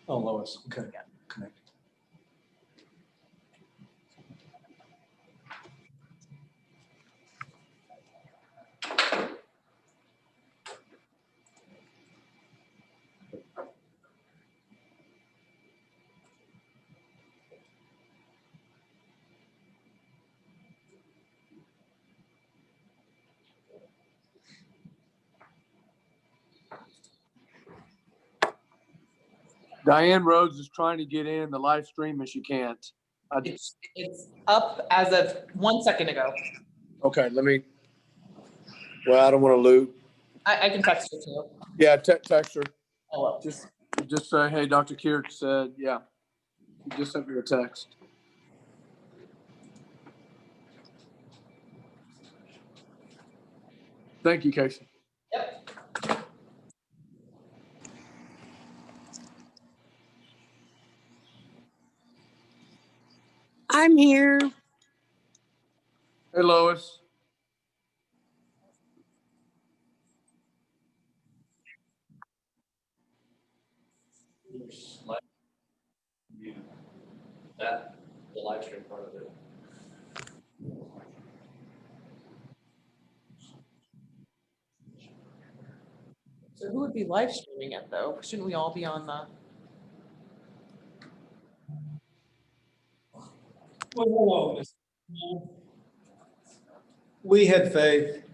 Oh, Lois, okay. Yeah. Connect. Diane Rhodes is trying to get in the live stream and she can't. It's up as of 1 second ago. Okay, well, I don't want to loop. I can text her too. Yeah, text her. Hello. Just say, hey, Dr. Kirk said, yeah. He just sent me a text. Thank you, Casey. Yep. I'm here. Hey, Lois. That the live stream part of it. So who would be live streaming it though? Shouldn't we all be on the? Whoa. We had faith.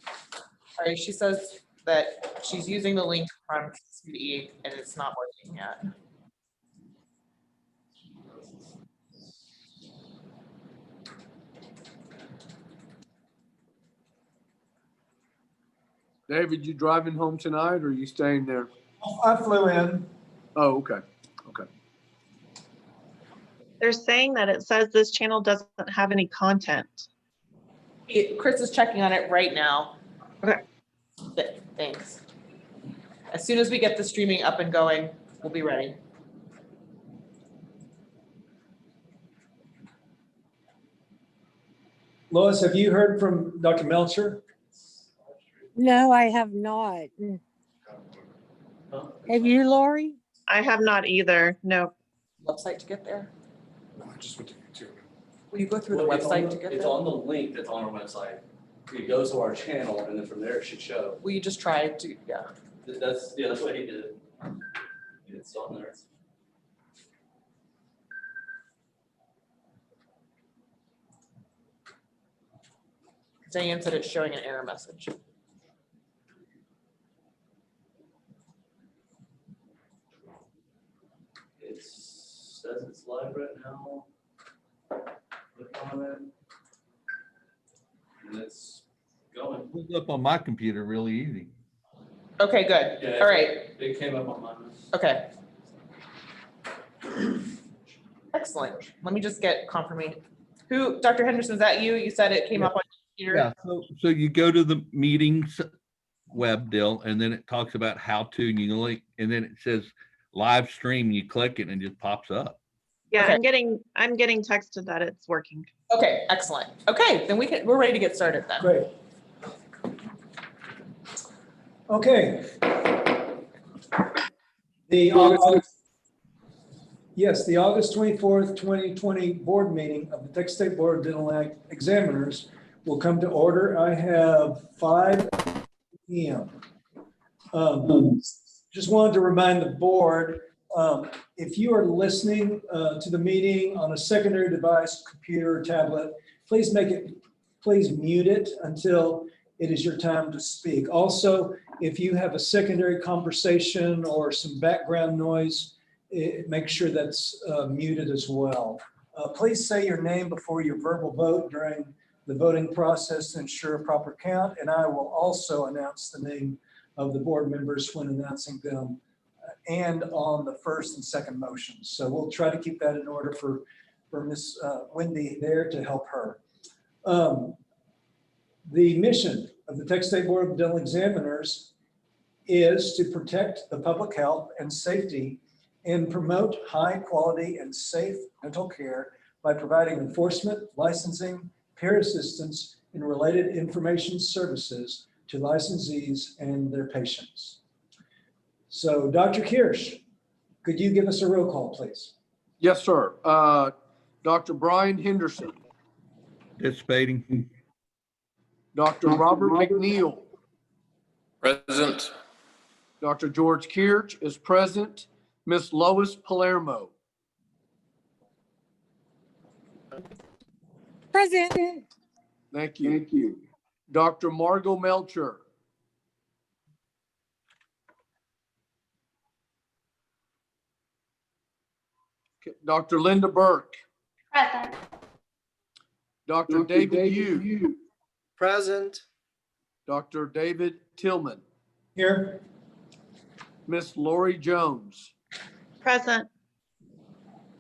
All right, she says that she's using the link from TSBDE and it's not working yet. David, you driving home tonight or are you staying there? I flew in. Oh, okay. Okay. They're saying that it says this channel doesn't have any content. Chris is checking on it right now. Okay. Thanks. As soon as we get the streaming up and going, we'll be ready. Lois, have you heard from Dr. Melcher? No, I have not. Have you, Lori? I have not either. No. Website to get there? No, I just went to YouTube. Will you go through the Well, it's website on to get It's there? on the link that's on our website. It goes to our channel and then from there it should show. Will you just try to, yeah. That's what he did. It's on there. Diane said it's showing an error message. It says it's live right now. Click on it. And it's going. Pulled up on my computer really easy. Okay, good. Yeah, All right. It came up on mine. Okay. Excellent. Let me just get confirmation. Who, Dr. Henderson, is that you? You said it came up on your Yeah, computer? so you go to the meetings web deal and then it talks about how to, and you link, and then it says live stream, you click it and it just pops up. Yeah, Okay. I'm getting texted that it's working. Okay, excellent. Okay, then we're ready to get started then. Great. Okay. The August 24th, 2020 board meeting of the Texas State Board of Dental Examiners will come to order. I have 5 p.m. Just wanted to remind the board, if you are listening to the meeting on a secondary device, computer, or tablet, please mute it until it is your time to speak. Also, if you have a secondary conversation or some background noise, make sure that's muted as well. Please say your name before your verbal vote during the voting process to ensure a proper count, and I will also announce the name of the board members when announcing them and on the first and second motions. So we'll try to keep that in order for Ms. Wendy there to help her. The mission of the Texas State Board of Dental Examiners is to protect the public health and safety and promote high quality and safe dental care by providing enforcement, licensing, peer assistance, and related information services to licensees and their patients. So Dr. Kirsch, Could you give us a roll call, please? Yes, sir. Dr. Brian Henderson, Participating. Dr. Robert McNeil, Present. Dr. George Kirch is present. Miss Lois Palermo, Present. thank you. Dr. Margot Melcher, Dr. Linda Burke, Present. Dr. David Yu, Present. Dr. David Tillman, Here. Miss Lori Jones, Present.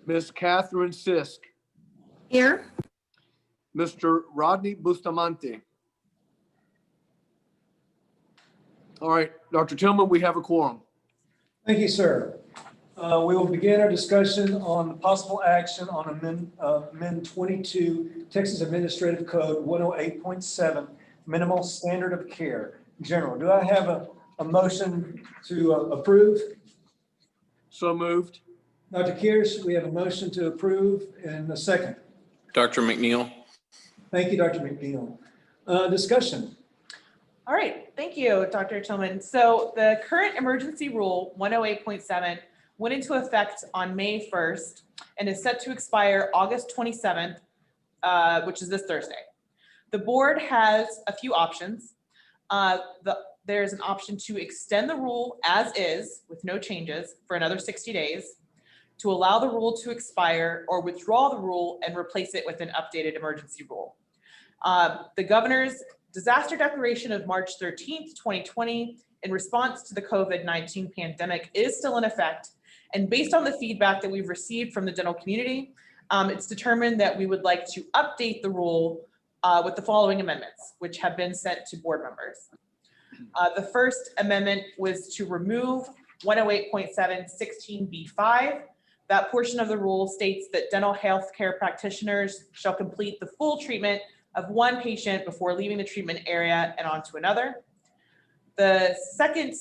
Miss Catherine Sisk, Here. Mr. Rodney Bustamante. All right, Dr. Tillman, we have a quorum. Thank you, sir. We will begin our discussion on the possible action on amend 22 Texas Administrative Code 108.7, minimal standard of care. General, do I have a motion to approve? So moved. Dr. Kears, we have a motion to approve in a second. Dr. McNeil. Thank you, Dr. McNeil. Discussion. All right, thank you, Dr. Tillman. So the current emergency rule 108.7 went into effect on May 1st and is set to expire August 27th, which is this Thursday. The board has a few options. There's an option to extend the rule as is with no changes for another 60 days, to allow the rule to expire, or withdraw the rule and replace it with an updated emergency rule. The governor's disaster declaration of March 13th, 2020, in response to the COVID-19 pandemic is still in effect. And based on the feedback that we've received from the dental community, it's determined that we would like to update the rule with the following amendments, which have been sent to board members. The first amendment was to remove 108.7 16B5. That portion of the rule states that dental health care practitioners shall complete the full treatment of one patient before leaving the treatment area and on to another. The second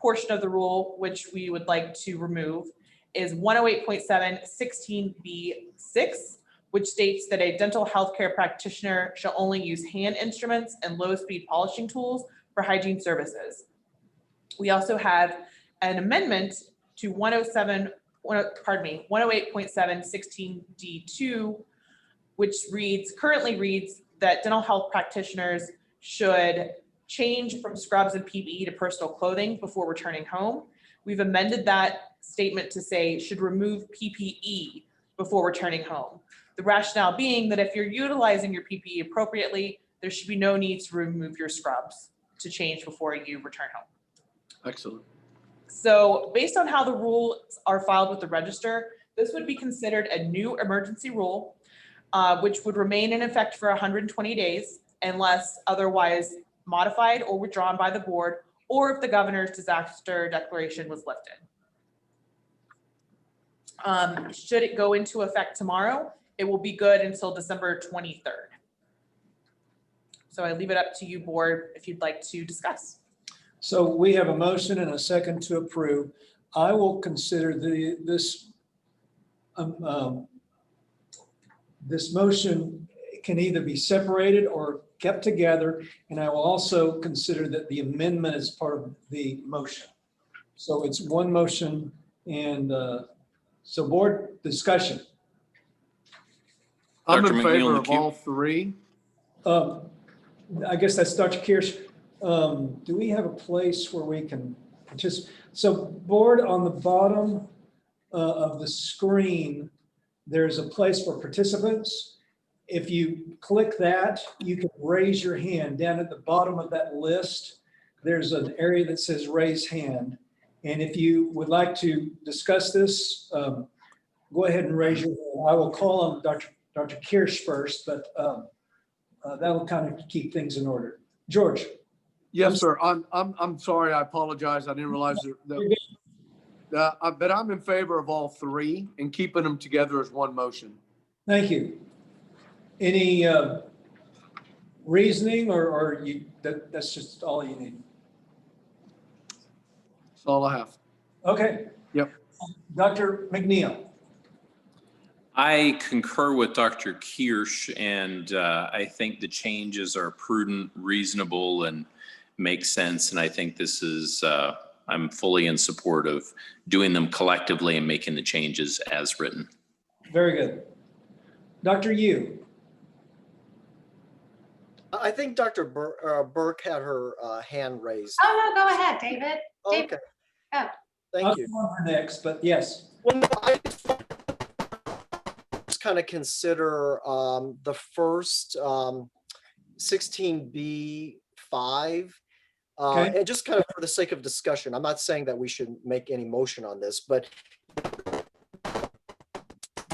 portion of the rule, which we would like to remove, is 108.7 16B6, which states that a dental healthcare practitioner shall only use hand instruments and low-speed polishing tools for hygiene services. We also have an amendment to 108.7 16D2, which currently reads that dental health practitioners should change from scrubs and PPE to personal clothing before returning home. We've amended that statement to say should remove PPE before returning home. The rationale being that if you're utilizing your PPE appropriately, there should be no need to remove your scrubs to change before you return home. Excellent. So based on how the rules are filed with the register, this would be considered a new emergency rule, which would remain in effect for 120 days unless otherwise modified or withdrawn by the board, or if the governor's disaster declaration was lifted. Should it go into effect tomorrow, it will be good until December 23rd. So I leave it up to you, board, if you'd like to discuss. So we have a motion and a second to approve. I will consider this motion can either be separated or kept together, and I will also consider that the amendment is part of the motion. So it's one motion, and so board discussion. I'm Dr. in McNeil favor in the of queue. all three. I guess that's Dr. Kirsch. Do we have a place where we can participate? So board, on the bottom of the screen, there's a place for participants. If you click that, you can raise your hand. Down at the bottom of that list, there's an area that says raise hand. And if you would like to discuss this, go ahead and raise your hand. I will call on Dr. Kirsch first, but that will kind of keep things in order. George. Yes, sir. I'm sorry. I apologize. I didn't realize that. But I'm in favor of all three and keeping them together as one motion. Thank you. Any reasoning or that's just all you need? That's all I have. Okay. Yep. Dr. McNeil. I concur with Dr. Kirsch, and I think the changes are prudent, reasonable, and make sense. And I think this is, I'm fully in support of doing them collectively and making the changes as written. Very good. Dr. Yu. I think Dr. Burke had her hand raised. Oh, no, go ahead, David. Okay. Oh. Thank you. I'll go on next, but yes. Well, no, I just kind of consider the first 16B5, Okay. and just kind of for the sake of discussion. I'm not saying that we should make any motion on this, but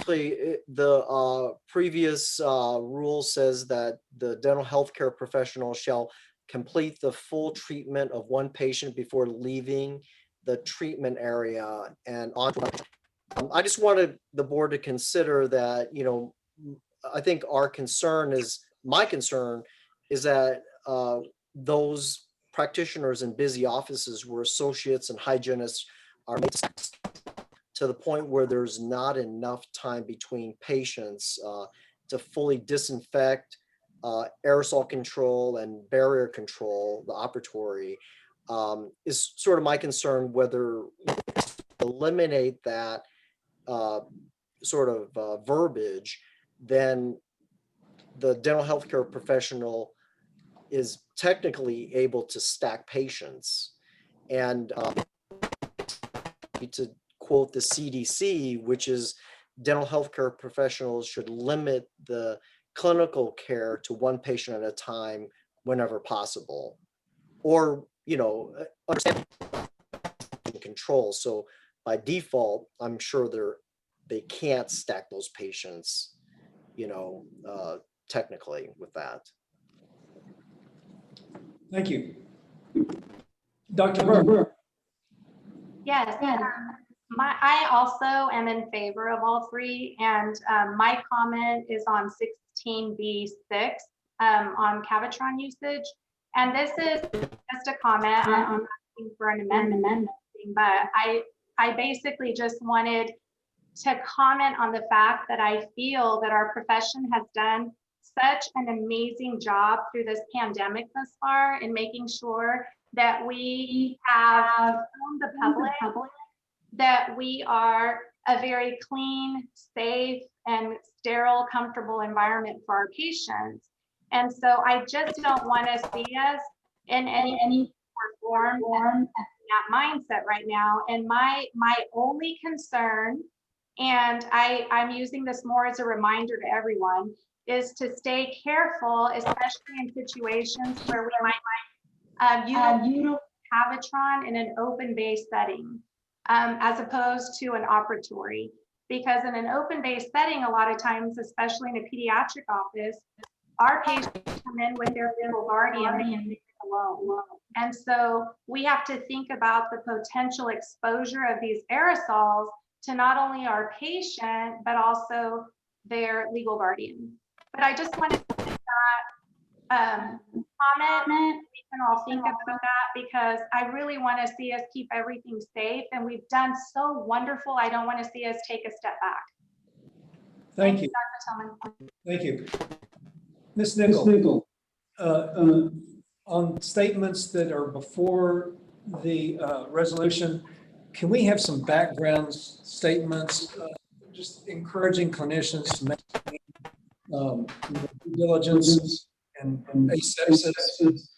the previous rule says that the dental healthcare professional shall complete the full treatment of one patient before leaving the treatment area and on. I just wanted the board to consider that, you know, I think my concern is that those practitioners in busy offices where associates and hygienists are made to the point where there's not enough time between patients to fully disinfect, aerosol control and barrier control the operatory, is sort of my concern whether eliminate that sort of verbiage, then the dental healthcare professional is technically able to stack patients. And to quote the CDC, which is dental healthcare professionals should limit the clinical care to one patient at a time whenever possible, or, you know, understand control. So by default, I'm sure they can't stack those patients, you know, technically with that. Thank you. Dr. Burke. Yes. I also am in favor of all three, and my comment is on 16B6 on Cavitron usage. And this is just a comment. I'm asking for an amendment, but I basically just wanted to comment on the fact that I feel that our profession has done such an amazing job through this pandemic thus far in making sure that we have shown the public that we are a very clean, safe, and sterile, comfortable environment for our patients. And so I just don't want to see us in any form in that mindset right now. And my only concern, and I'm using this more as a reminder to everyone, is to stay careful, especially in situations where we might utilize Cavitron in an open-based setting, as opposed to an operatory. Because in an open-based setting, a lot of times, especially in a pediatric office, our patients come in with their legal guardian alone. And so we have to think about the potential exposure of these aerosols to not only our patient, but also their legal guardian. But I just wanted to make that comment. We can all think about that because I really want to see us keep everything safe, and we've done so wonderful. I don't want to see us take a step back. Thank you. Dr. Tillman. Thank you. Ms. Nickel, on statements that are before the resolution, can we have some background statements, just encouraging clinicians to maintain due diligence and asepsis,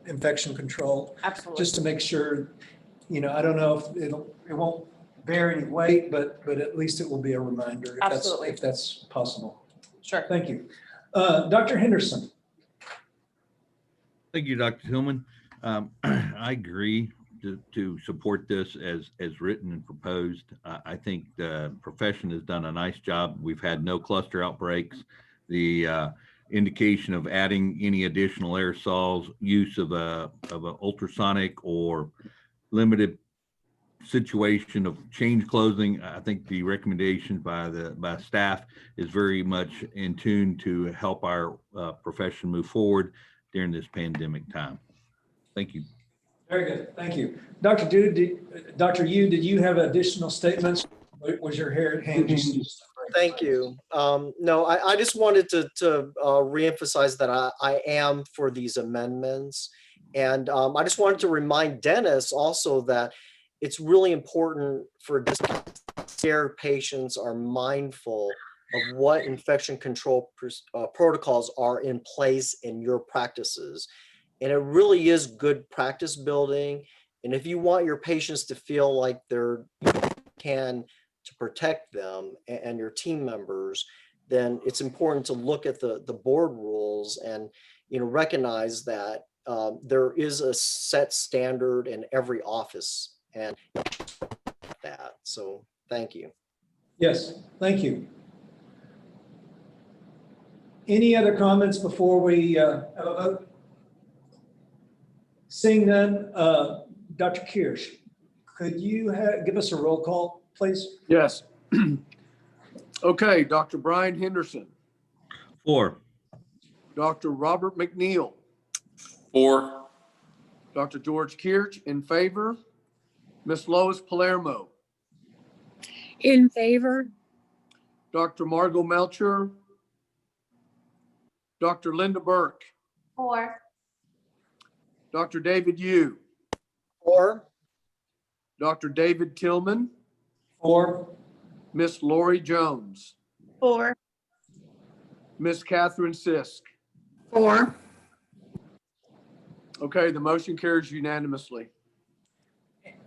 infection control? Absolutely. Just to make sure, you know, I don't know if it won't bear any weight, but at least it will be a reminder if that's possible. Sure. Thank you. Dr. Henderson. Thank you, Dr. Tillman. I agree to support this as written and proposed. I think the profession has done a nice job. We've had no cluster outbreaks. The indication of adding any additional aerosols, use of a ultrasonic or limited situation of change clothing, I think the recommendation by staff is very much in tune to help our profession move forward during this pandemic time. Thank you. Very good, thank you. Dr. Dr. Yu, did you have additional statements? Was your hand just? Thank you. No, I just wanted to reemphasize that I am for these amendments. And I just wanted to remind Dennis also that it's really important for care patients are mindful of what infection control protocols are in place in your practices. And it really is good practice building. And if you want your patients to feel like they're to protect them and your team members, then it's important to look at the board rules and, you know, recognize that there is a set standard in every office and that. So thank you. Yes, thank you. Any other comments before we have a vote? Seeing none, Dr. Kirsch, could you give us a roll call, please? Yes. Okay, Dr. Brian Henderson, 4. Dr. Robert McNeil, 4. Dr. George Kirch in favor, Miss Lois Palermo, In favor? Dr. Margot Melcher, Dr. Linda Burke, 4. Dr. David Yu, Or Dr. David Tillman, 4. Miss Lori Jones, 4. Miss Catherine Sisk. 4. Okay, the motion carries unanimously.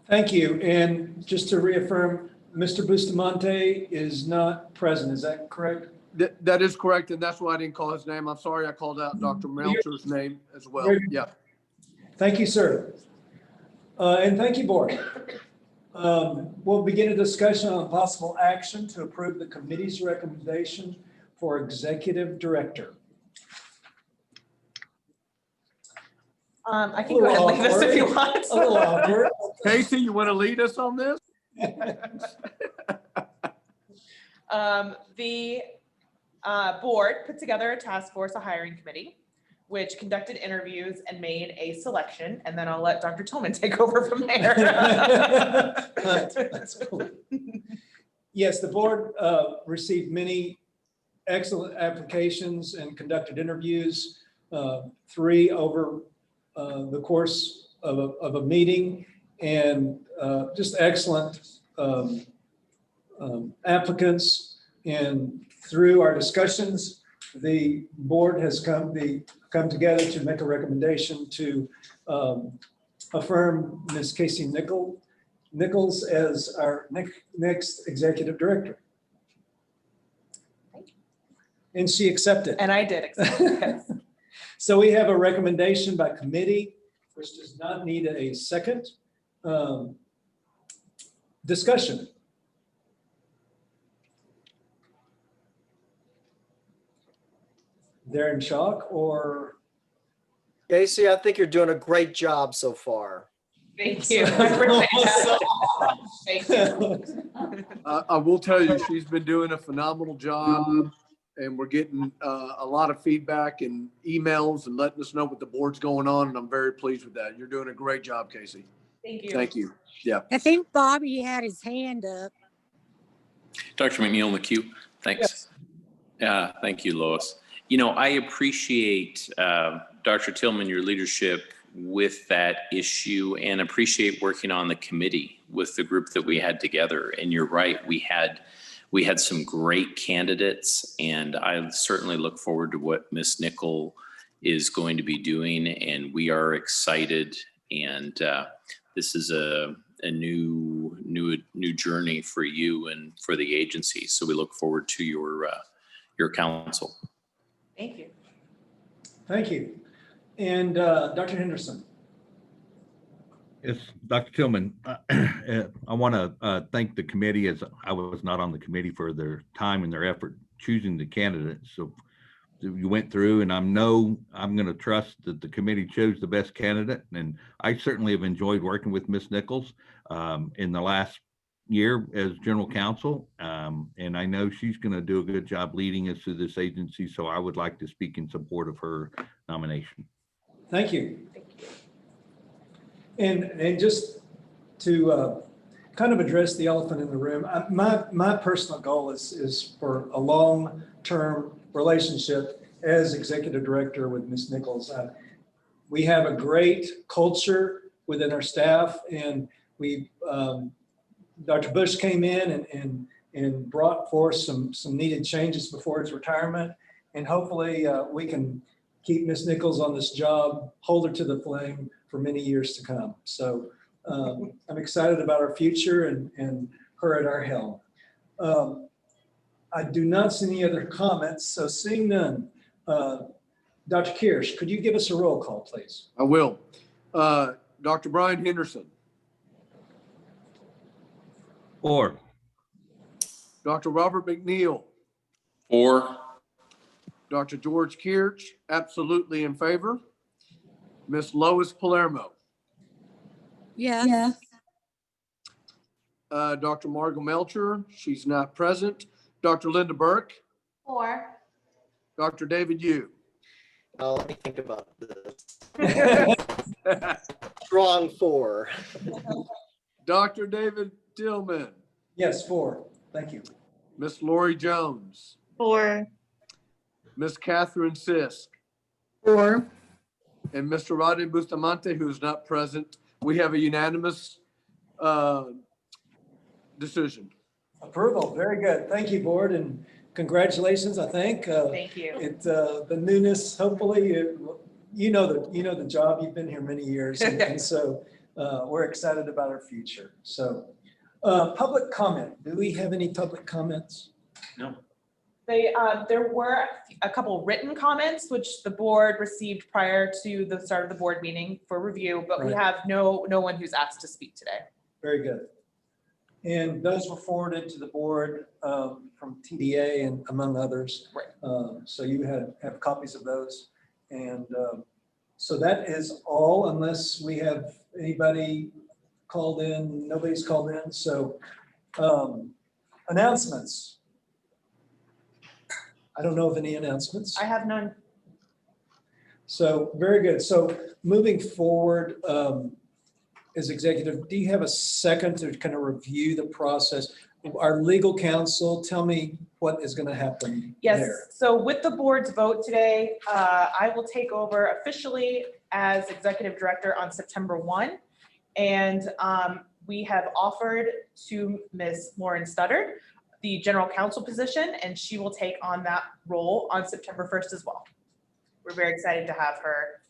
Thank you. And just to reaffirm, Mr. Bustamante is not present. Is that correct? That is correct, and that's why I didn't call his name. I'm sorry I called out Dr. Melcher's name as well. Yeah. Thank you, sir. And thank you, board. We'll begin a discussion on possible action to approve the committee's recommendation for executive director. I can go ahead and leave this if you want. A little awkward. Casey, you want to lead us on this? The board put together a task force, a hiring committee, which conducted interviews and made a selection, and then I'll let Dr. Tillman take over from there. That's cool. Yes, the board received many excellent applications and conducted interviews, 3 over the course of a meeting, and just excellent applicants. And through our discussions, the board has come together to make a recommendation to affirm Ms. Casey Nichols as our next executive director. And she accepted. And I did accept it, yes. So we have a recommendation by committee, which does not need a second. Discussion. They're in shock or? Casey, I think you're doing a great job so far. Thank you. I appreciate that. Thank you. I will tell you, she's been doing a phenomenal job, and we're getting a lot of feedback and emails and letting us know what the board's going on, and I'm very pleased with that. You're doing a great job, Casey. Thank you. Thank you. Yeah. I think Bobby had his hand up. Dr. McNeil in the queue. Thanks. Thank you, Lois. You know, I appreciate, Dr. Tillman, your leadership with that issue, and appreciate working on the committee with the group that we had together. And you're right, we had some great candidates, and I certainly look forward to what Ms. Nichol is going to be doing, and we are excited. And this is a new journey for you and for the agency. So we look forward to your counsel. Thank you. Thank you. And Dr. Henderson. Yes, Dr. Tillman, I want to thank the committee, as I was not on the committee, for their time and their effort choosing the candidates. So you went through, and I'm going to trust that the committee chose the best candidate. And I certainly have enjoyed working with Ms. Nichols in the last year as general counsel. And I know she's going to do a good job leading us through this agency. So I would like to speak in support of her nomination. Thank you. And just to kind of address the elephant in the room, my personal goal is for a long-term relationship as executive director with Ms. Nichols. We have a great culture within our staff, and Dr. Bush came in and brought forth some needed changes before his retirement. And hopefully we can keep Ms. Nichols on this job, hold her to the flame for many years to come. So I'm excited about our future and her at our helm. I do not see any other comments, so seeing none, Dr. Kirsch, could you give us a roll call, please? I will. Dr. Brian Henderson, 4. Dr. Robert McNeil, 4. Dr. George Kirch, absolutely in favor. Miss Lois Palermo, Yes. Dr. Margot Melcher, she's not present. Dr. Linda Burke, 4. Dr. David Yu. Let me think about this. Strong 4. Dr. David Tillman, Yes, 4. Thank you. Miss Lori Jones, 4. Miss Catherine Sisk, 4. and Mr. Rodney Bustamante, who's not present. We have a unanimous decision. Approval, very good. Thank you, board, and congratulations, I think. Thank you. The newness, hopefully, you know the job, you've been here many years, and so we're excited about our future. So public comment, do we have any public comments? No. There were a couple written comments which the board received prior to the start of the board meeting for review, but we Right. have no one who's asked to speak today. Very good. And those were forwarded to the board from TDA and among others. Right. So you have copies of those. And so that is all, unless we have anybody called in. Nobody's called in. So announcements. I don't know of any announcements. I have none. So very good. So moving forward, as executive, do you have a second to kind of review the process? Our legal counsel, tell me what is going to happen Yes, there. so with the board's vote today, I will take over officially as executive director on September 1. And we have offered to Ms. Lauren Studdard the general counsel position, and she will take on that role on September 1st as well. We're very excited to have her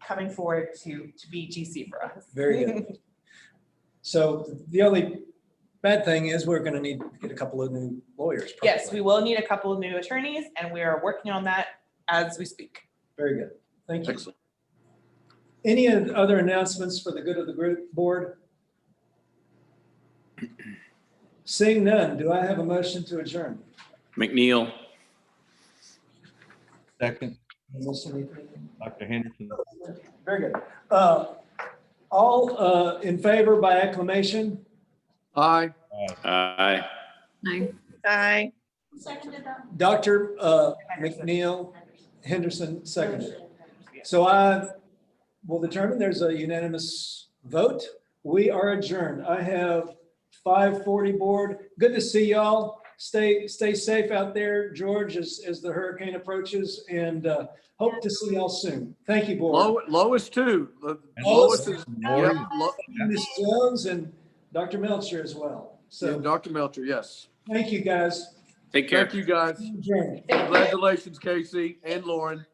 coming forward to be GC for us. Very good. So the only bad thing is we're going to need to get a couple of new lawyers. Probably. Yes, we will need a couple of new attorneys, and we are working on that as we speak. Very good. Thank you. Excellent. Any other announcements for the good of the group board? Seeing none, do I have a motion to adjourn? McNeil. Second, Missing anything? Dr. Henderson. Very good. All in favor by acclamation? Aye. Aye. Aye. Dr. McNeil Henderson seconded. So I will determine there's a unanimous vote. We are adjourned. I have 5:40 board. Good to see y'all. Stay safe out there, George, as the hurricane approaches, and hope to see y'all soon. Thank you, board. Lois too. And Lois is, Lori. yep, Ms. Jones and Dr. Melcher as well. So Dr. Melcher, yes. thank you, guys. Take care. Thank you, guys. Adjourned. Thank you. Congratulations, Casey and Lauren.